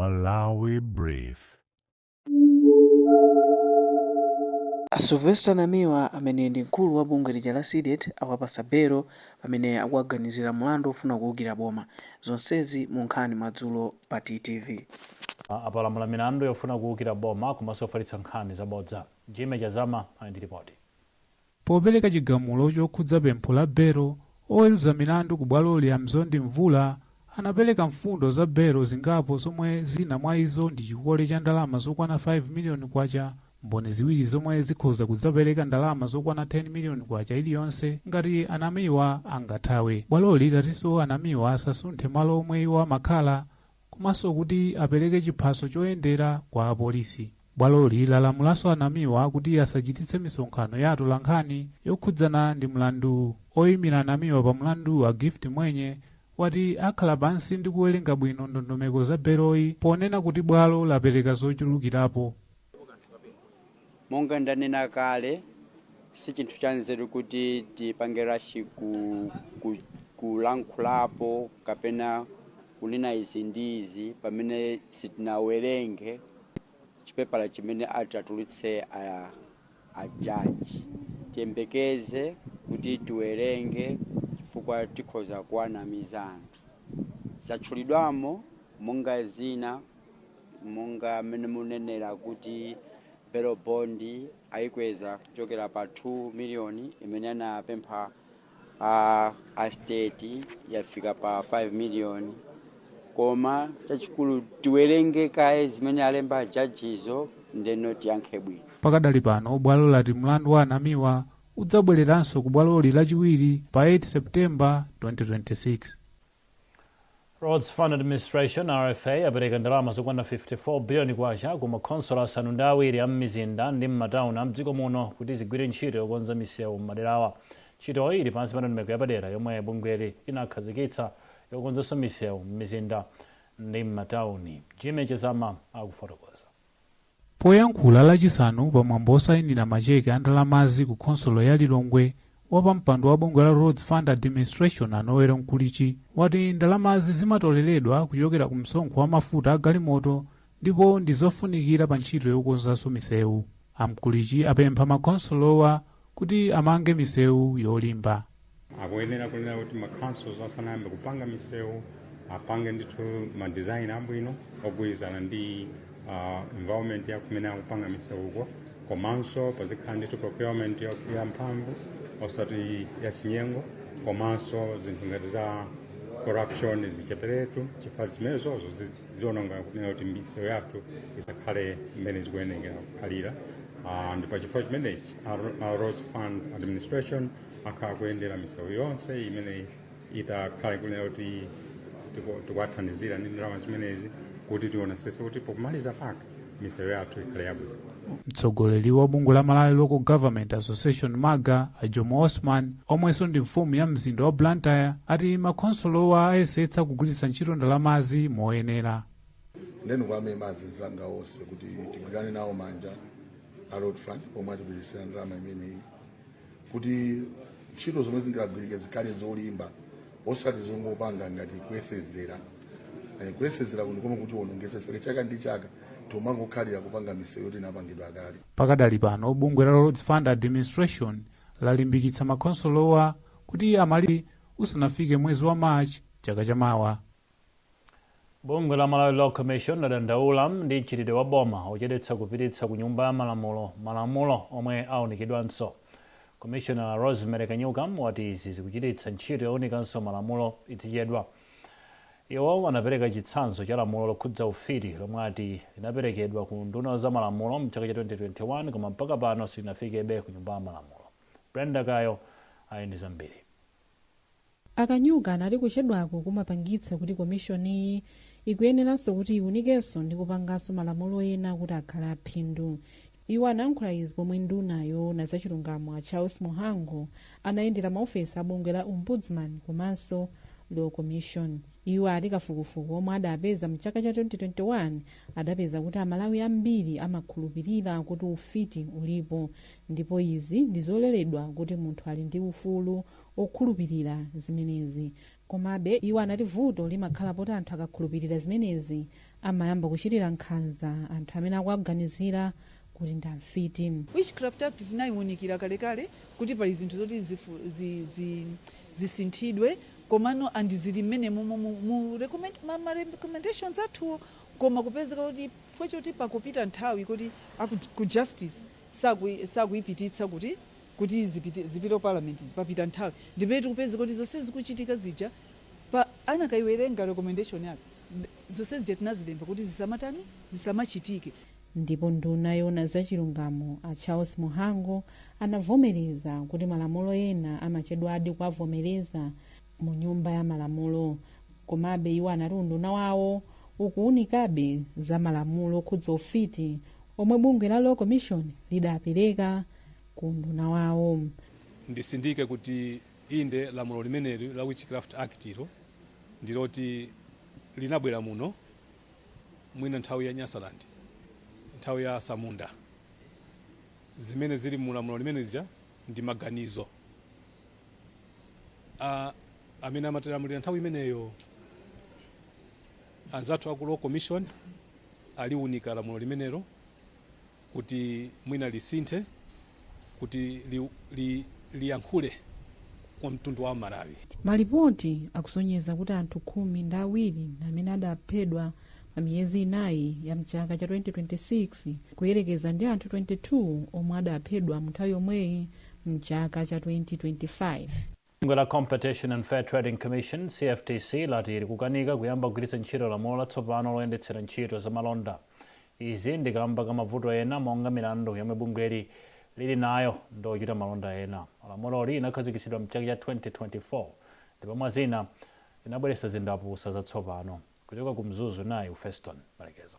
Malawi Brief. Sylvester Namiwa amene ndi mkulu wa bungwe lija la SIDET awapasa Belo pamene akuwaganizira mlandu ofuna kuwukira boma. Zonsezi mu nkhani madzulo pa TTV. Apalamula milandu yofuna kuwukira boma komanso ofalitsa nkhani zabodza. Jime Chazama ali ndi ripoti. Popereka chigamulo chokhudza pempho la Belo, oweruza milandu ku bwalo lya Mzondi Mvula anapereka mfundo za Belo zingapo zomwe zina mwa izo ndi chikole cha ndalama zokwana 5 miliyoni kwacha, mboni ziwiri zomwe zikhoza kudzapereka ndalama zokwana 10 miliyoni kwacha iliyonse ngati Anamiwa angathawe. Bwaloli latinso Anamiwa asasunthe malo omwe iwo amakhala komanso kuti apereke chiphaso choyendera kwa apolisi. Bwaloli lalamulanso Anamiwa kuti asachititse misonkhano ya atolankhani yokhudzana ndi mlandu. Oyimira Anamiwa pa mlandu a Gift Mwenye wati akhala pansi ndi kuwerenga bwino ndondomeko za Beloyi ponena kuti bwalo lapereka zochulukirapo. Monga ndanena kale, si chinthu cha nzeru kuti tipangira kulankhulapo kapena kunena izi ndi izi pamene sitinawerenge chipepala chimene atatulutse ajaji. Tiyembekeze kuti tiwerenge chifukwa tikhoza kuwanamiza anthu. Zatchulidwamo monga zina, monga mene munenera kuti Belo bondi aikweza kuchokera pa 2 miliyoni imene anapempha a state yafika pa 5 miliyoni. Koma chachikulu tiwerenge kaye zimene alemba jajizo ndeno tiyankhe bwino. Pakadali pano bwalo lati mlandu wa Anamiwa udzabwereranso ku bwaloli lachiwiri pa 8 September 2026. Roads Fund Administration RFA apereka ndalama zokwana 54 billion kwacha ku makhonsolo asanu ndi awiri a m'mizinda ndi m'matauni a mdziko muno kuti zigwire ntchito yokonza misewu m'maderawa. Ntchitoyi ili pansi pa ndondomeko yapadera yomwe bungweli inakhazikitsa yokonzanso misewu m'mizinda ndi m'matauni. Jime Chazama akufotokoza. Poyankhula lachisanu pamwambo osayinira macheke a ndalamazi ku khonsolo ya Lilongwe, wapampando wa bungwe la Roads Fund Administration Anowera Mkulichi wati ndalamazi zimatoleredwa kuchokera ku msonkho wa mafuta a galimoto ndipo ndi zofunikira pa ntchito yokonzanso misewu. Amkulichi apempha makhonsolowa kuti amange misewu yolimba. Akuyenera kunena kuti makhonsolo asanayambe kupanga misewu apange ndithu madesign abwino ogwirizana ndi environment ya kumene akupanga misewuko, komanso pazikhala ndithu procurement ya mphamvu osati ya chinyengo, komanso zinthu ngati za corruption zicheperetu chifukwa chimenezozo ziononga kunena kuti misewu yathu isakhale mmene zikuyenera kukhalira. Ndipo chifukwa chimenechi Roads Fund Administration akhala kuyendera misewu yonse imene itakhala kunena kuti tikuwathandizira ndi ndalama zimenezi kuti tionetsetse kuti pokumaliza paka misewu yathu ikhale yabwino. Mtsogoleri wa bungwe la Malawi Local Government Association MAGA Ajomo Osman omwenso ndi mfumu ya mzinda wa Blantyre ati makhonsolowa ayesetsa kugwiritsa ntchito ndalamazi moyenera. Ndenu kwame mazizanga onse kuti tigwirane nawo manja a Road Fund pomwe atibweresera ndalama imeneyi kuti ntchito zomwe zingagwirike zikhale zolimba osati zongopanga ngati kuyesezera kuno komwe kuti wonongeza chifukwa chaka ndi chaka tomangokhalira kupanga misewu yoti inapangidwa kale. Pakadali pano bungwe la Roads Fund Administration lalimbikitsa makhonsolowa kuti amali usanafike mwezi wa March chaka chamawa. Bungwe la Malawi Law Commission ladandaula ndi mchitidwe wa boma ochedwetsa kupititsa ku nyumba ya malamulo omwe aunikiridwanso. Commissioner Rosemary Kanyuka wati izi zikuchititsa ntchito younikanso malamulo izichedwa. Iwo wanapereka chitsanzo cha lamulo lokhudza ufiti lomwe ati linaperekedwa ku nduna za malamulo mchaka cha 2021 koma mpaka pano silinafikebe ku nyumba ya malamulo. Brenda Kayo ali ndi zambiri. Akanyuka anali kuchedwako kumapangitsa kuti komishoni ikuyeneranso kuti iwunikenso ndi kupanganso malamulo ena kuti akhale aphindu. Iwo anayankhula izi pomwe ndunayo na zachilungamo Charles Muhango anayendera maofesi a bungwe la Ombudsman komanso Law Commission. Iwo ali kafukufuku omwe adapeza mchaka cha 2021 adapeza kuti Amalawi ambiri amakhulupirira kuti ufiti ulipo ndipo izi ndizoleredwa kuti munthu ali ndi ufulu okhulupirira zimenezi. komabe iwo anati vuto limakhala poti anthu akakhulupirira zimenezi amayamba kuchitira nkhanza anthu amene akuaganizira kuti ndi amfiti. Witchcraft Act tinayiwunikira kalekale kuti pali zinthu zoti zisinthidwe komano andizili mmene mu recommendations athu koma kupezeka kuti fwe choti pakupita nthawi kuti ku justice sakuyipititsa kuti zipite parliament papita nthawi ndipo kupezeka kuti zonse zikuchitika zija pa anakayiwerenga recommendation yake zonse zija tinazilemba kuti zisamachitike. Ndipo nduna yona zachilungamo a Charles Muhango anavomereza kuti malamulo ena amachedwadi kuavomereza mu nyumba ya malamulo, komabe iwo anati unduna wawo ukuunikabe za malamulo khudza ufiti omwe bungwe la Law Commission lidapereka ku unduna wawo. Ndisindike kuti inde lamulo limeneli la Witchcraft Act ilo ndiloti linabwera muno mwina nthawi ya Nyasaland, nthawi ya Samunda. Zimene zili mu lamulo limenelija ndi maganizo amene amatilamulira nthawi imeneyo. Anzathu aku Law Commission aliunika lamulo limenelo kuti mwina lisinthe kuti liyankhule kwa mtundu wa Malawi. Malipoti akusonyeza kuti anthu 12 amene adaphedwa pa miyezi 4 ya mchaka cha 2026 kuyerekeza ndi anthu 22 omwe adaphedwa mu nthawi yomweyi mchaka cha 2025. Bungwe la Competition and Fair Trading Commission CFTC lati likukanika kuyamba kugwiritsa ntchito lamulo latsopano loyendetsera ntchito za malonda. Izi ndikamba ka mavuto ena monga milandu yomwe bungweli lili nayo ndochita malonda ena. Lamuloli linakhazikitsidwa mchaka cha 2024 ndipo mwazina linabweretsa zindapusa zatsopano. Kuchoka ku Mzuzu naye Feston Malekezo.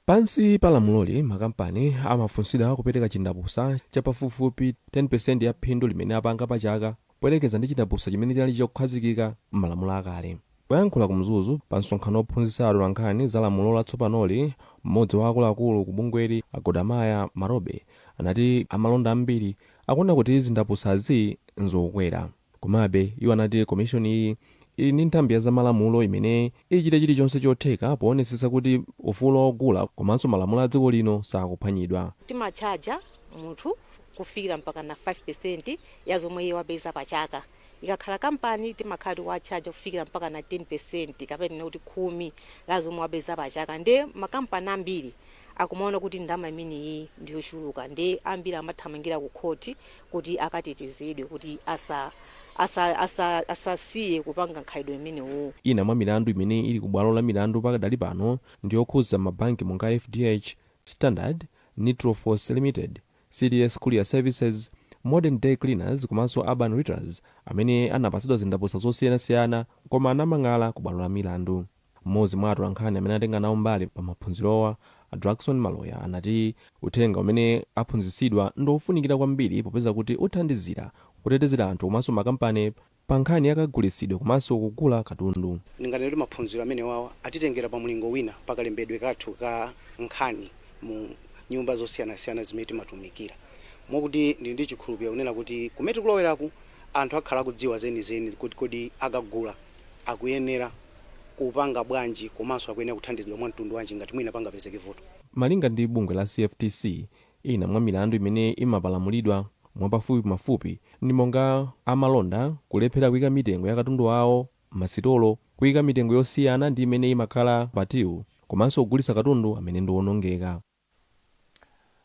Pansi pa lamuloli makampani amafunsidwa kupereka chindapusa cha pafupifupi 10% ya phindu limene apanga pa chaka poyerekeza ndi chindapusa chimene chinali chokhazikika m'malamulo akale. Poyankhula ku Mzuzu pa msonkhano ophunzitsa atolankhani za lamulo latsopanoli, mmodzi wa akuluakulu ku bungweli Agodamaya Marobe anati amalonda ambiri akuona kuti zindapusazi nzokwera. Komabe iwo anati komishoni iyi ili ndi nthambi ya zamalamulo imene ichite chilichonse chotheka poonetsetsa kuti ufulu ogula komanso malamulo a dziko lino sakuphwanyidwa. Timachaja munthu kufikira mpaka na 5% ya zomwe iye wapeza pa chaka. Ikakhala kampani timakhala wachaja kufikira mpaka na 10% kapena kuti 10 la zomwe wapeza pa chaka. Nde makampani ambiri akumaona kuti ndama imene iyi ndiyochuluka, nde ambiri amathamangira ku khoti kuti akatetezedwe kuti asasiye kupanga nkhalidwe imenewo. Ina mwa milandu imene ili ku bwalo la milandu pakadali pano ndiyokhudza mabanki monga FDH, Standard, Nitro Force Limited, CDS Courier Services, Modern Day Cleaners komanso Urban Retailers amene anapatsidwa zindapusa zosiyanasiyana koma anamangala ku bwalo la milandu. Mmodzi mwa atolankhani amene atenga nawo mbali pa maphunzirowa, Jackson Maloya, anati uthenga umene aphunzitsidwa ndofunikira kwambiri popeza kuti uthandizira kutetezera anthu komanso makampani pa nkhani yakagulitsidwe komanso kugula katundu. Ndinganene kuti maphunziro amene wawa atitengera pa mulingo wina pakalembedwe kathu ka nkhani mu nyumba zosiyanasiyana zimene timatumikira. Mwakuti ndili ndi chikhulupiriro kunena kuti kumene kuloweraku anthu akhala kudziwa zenizeni kuti kodi akagula akuyenera kupanga bwanji komanso akuyenera kuthandizidwa mwa mtundu wanji ngati mwina pangapezeke voto. Malinga ndi bungwe la CFTC, ina mwa milandu imene imapalamulidwa mwapafupimafupi ndi monga amalonda kulephera kuyika mitengo ya katundu awo masitolo, kuyika mitengo yosiyana ndi imene imakhala patiwu komanso kugulitsa katundu amene ndiwonongeka.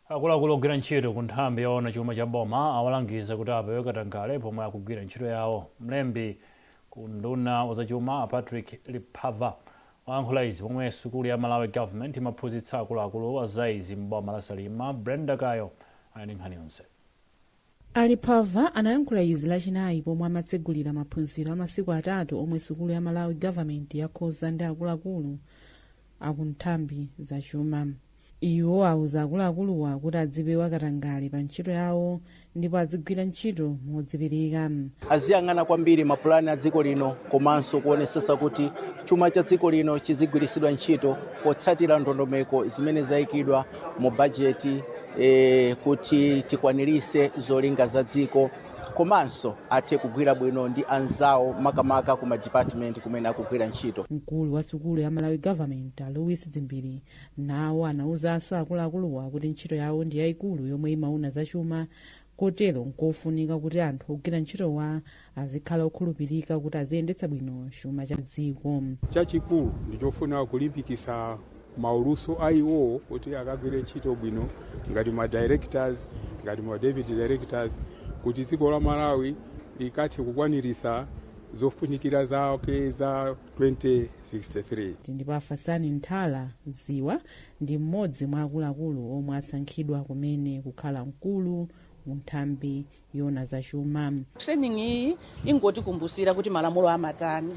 Akuluakulu ogwira ntchito ku nthambi yoona chuma cha boma awalangiza kuti apewe katangale pomwe akugwira ntchito yawo. Mlembi ku nduna wazachuma Patrick Lipava wayankhula izi pomwe sukulu ya Malawi government imaphunzitsa akuluakulu azaizi m'boma la Salima. Brenda Kayo ali nkhani yonse. Alipava anayankhula izi lachinayi pomwe amatsegulira maphunziro amasiku 3 omwe sukulu ya Malawi government yakhoza ndi akuluakulu akunthambi zachuma. Iwo auza akuluakuluwa kuti adzipewa katangale pa ntchito yawo ndipo azigwira ntchito modzipereka. Aziyang'ana kwambiri mapulani a dziko lino komanso kuonesesa kuti chuma cha dziko lino chizigwiritsidwa ntchito potsatira ndondomeko zimene zayikidwa mu bajeti kuti tikwanirise zolinga za dziko komanso athe kugwira bwino ndi anzawo makamaka ku madepartment kumene akugwira ntchito. mkulu wa sukulu ya Malawi Government Louis Dzimbiri nawo anawuzanso akuluakuluwa kuti ntchito yawo ndi yayikulu yomwe imauna zachuma, kotero nkofunika kuti anthu ogwira ntchitowa azikhala okhulupirika kuti aziyendetsa bwino chuma cha dziko. chachikulu ndichofuna kulimbikitsa mauluso a iwo kuti akagwire ntchito bwino ngati ma directors ngati ma deputy directors kuti dziko la Malawi likathe kukwaniritsa zofunikira zake za 2063. ndipo Afasani Nthala Ziwa ndi mmodzi mwa akuluakulu omwe asankhidwa kumene kukhala mkulu mu nthambi yona zachuma. Training iyi ingotikumbusira kuti malamulo amatani,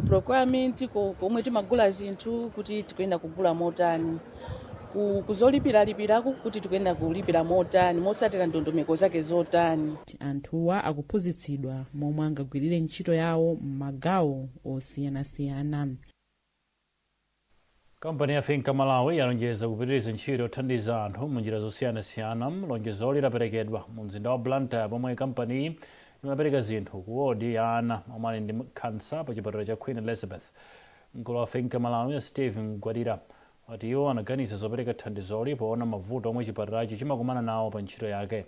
procurement komwe timagula zinthu kuti tikuyenda kugula motani, kuzolipiralipirako kuti tikuyenda kulipira motani mosatira ndondomeko zake zotani. Anthuwa akuphunzitsidwa momwe angagwirire ntchito yawo m'magawo osiyanasiyana. kampani ya Finca Malawi yalonjeza kupitiriza ntchito yothandiza anthu munjira zosiyanasiyana. lonjezo lidaperekedwa mu mzinda wa Blantyre pomwe kampani imapereka zinthu ku wodi ya ana omwe ali ndi khansa pa chipatala cha Queen Elizabeth. mkulu wa Finca Malawi Stephen Gwadira wati iwo anaganiza zopereka thandizoli poona mavuto omwe chipatalacho chimakumana nawo pa ntchito yake.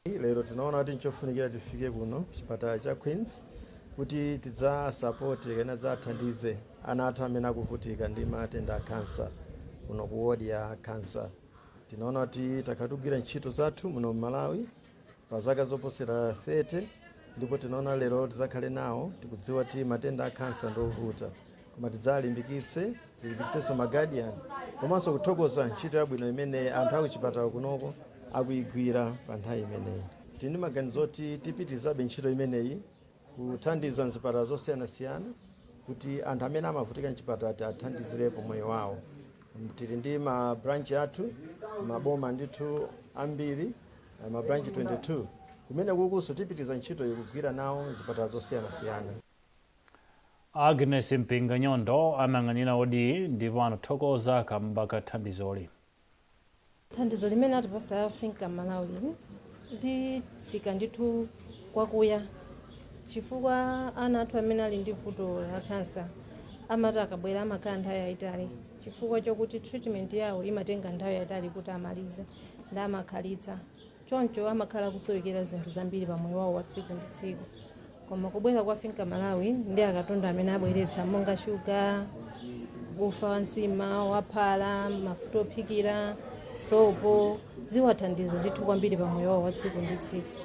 Lero tinaona kuti nchofunikira tifike kuno chipatala cha Queens kuti tidzasapoti kana zathandize ana athu amene akuvutika ndi matenda a kansa kuno ku wodi ya kansa. Tinaona kuti takatugwira ntchito zathu muno Malawi pa zaka zoposera 30 ndipo tinaona lero tidzakhale nawo tikudziwa kuti matenda a kansa ndovuta koma tilimbikitsenso ma guardian komanso kuthokoza ntchito yabwino imene anthu akuchipatala kunoko akuigwira pa nthawi imeneyi. Tini maganizo oti tipitirizabe ntchito imeneyi kuthandiza nzipatala zosiyanasiyana kuti anthu amene amavutika mchipatala athandizirepo moyo wawo. Tili ndi ma branch athu maboma ndithu ambiri ma branch 22 kumene kukuso tipitiriza ntchito ikugwira nawo nzipatala zosiyanasiyana. Agnes Mpinga Nyondo amang'anira wodi ndipo anathokoza kamba ka thandizoli. Thandizo limene atipasa Finca Malawi lifika ndithu kwakuya chifukwa ana athu amene ali ndi vuto la kansa amati akabwera amakhala nthawi yayitali chifukwa chokuti treatment yawo imatenga nthawi yayitali kuti amalize ndi amakhalitsa choncho amakhala kusowekera zinthu zambiri pa moyo wawo wa tsiku ndi tsiku. Koma kubwera kwa Finca Malawi ndi akatundu amene abweretsa monga shuga, ufa wa nsima, waphala, mafuta ophikira, sopo ziwathandiza ndithu kwambiri pa moyo wawo wa tsiku ndi tsiku.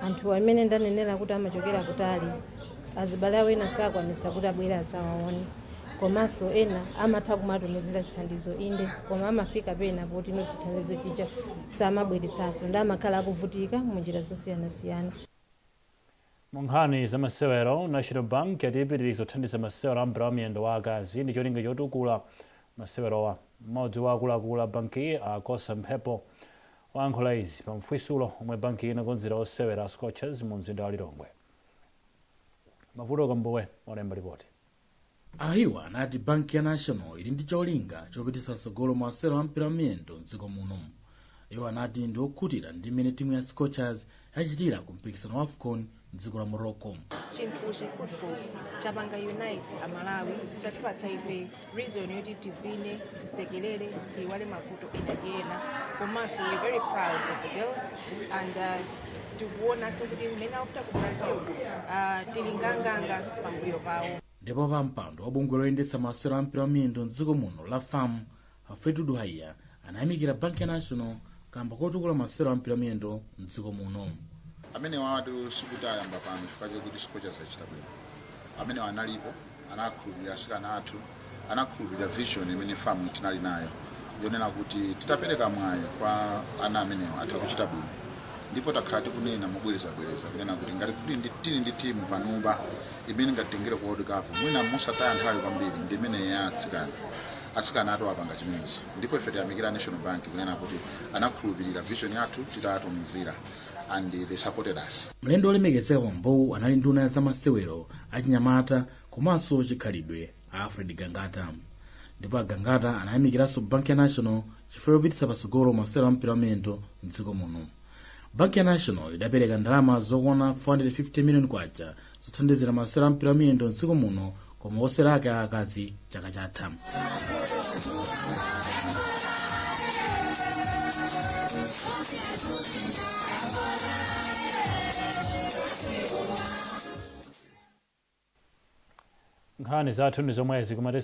Anthu amene ndanenera kuti amachokera kutali azibale awo ena sakwanitsa kuti abwere adzawaone komanso ena amatha kumatumizira chithandizo inde koma amafika pena poti no chithandizo chija samabweretsanso ndi amakhala akuvutika mu njira zosiyanasiyana. mu nkhani za masewero, National Bank yatipitiriza kuthandiza masewero a mpira wa miyendo wa akazi ndi cholinga chotukula masewerowa. Mmodzi wa akuluakulu a banki akosa mphepo wayankhula izi pa mfwisulo omwe banki inakonzera osewera a Scorchers mu mzinda wa Lilongwe. Mavuto Kambowe walemba ripoti. Ahiwa anati banki ya National ili ndi cholinga chopititsa patsogolo masewero a mpira wa miyendo m'dziko muno. Iwo anati ndi okhutira ndi mmene timu ya Scorchers yachitira ku mpikisano wa AFCON m'dziko la Morocco. Chinthu football chapanga unite a Malawi chatipatsa ife reason yoti tivine tisekelere tiwale mavuto ena komanso we're very proud of the girls and tikuonanso kuti mmene akuta ku Brazil tilinganganga pambuyo pawo. Ndipo pa mpando wa bungwe loyendetsa masewero a mpira wa miyendo m'dziko muno la FAM, Alfredo Duhaya anayamikira banki ya National kamba kotukula masewero a mpira wa miyendo m'dziko muno. Amene watu sikuti ayamba pano chifukwa chokuti Scorchers achita bwino. Amene analipo anakhulupirira asikana athu anakhulupirira vision imene FAM tinali nayo yonena kuti titapereka mwayi kwa ana amenewo atha kuchita bwino. Ndipo takhala tikunena mobwereza kunena kuti ngati kuti tili ndi timu panuba imene ngatengere ku World Cup mwina musataya nthawi kwambiri ndi imene ya asikana athu apanga chimenechi. Ndipo ife tiyamikira National Bank kunena kuti anakhulupirira vision yathu titatumizira and they supported us. Mlendo olemekezeka Wambowu anali nduna za masewero achinyamata komanso chikhalidwe Alfred Gangata. Ndipo Gangata anayamikiranso banki ya National chifukwa chopititsa patsogolo masewero a mpira wa miyendo m'dziko muno. banki ya national idapereka ndalama zokwana 450 miliyoni kwacha zothandizira masewero ampira wamiyendo mdziko muno koma osewera ake akazi chaka chatha. Nkhani zathu ndi zomwe zikumati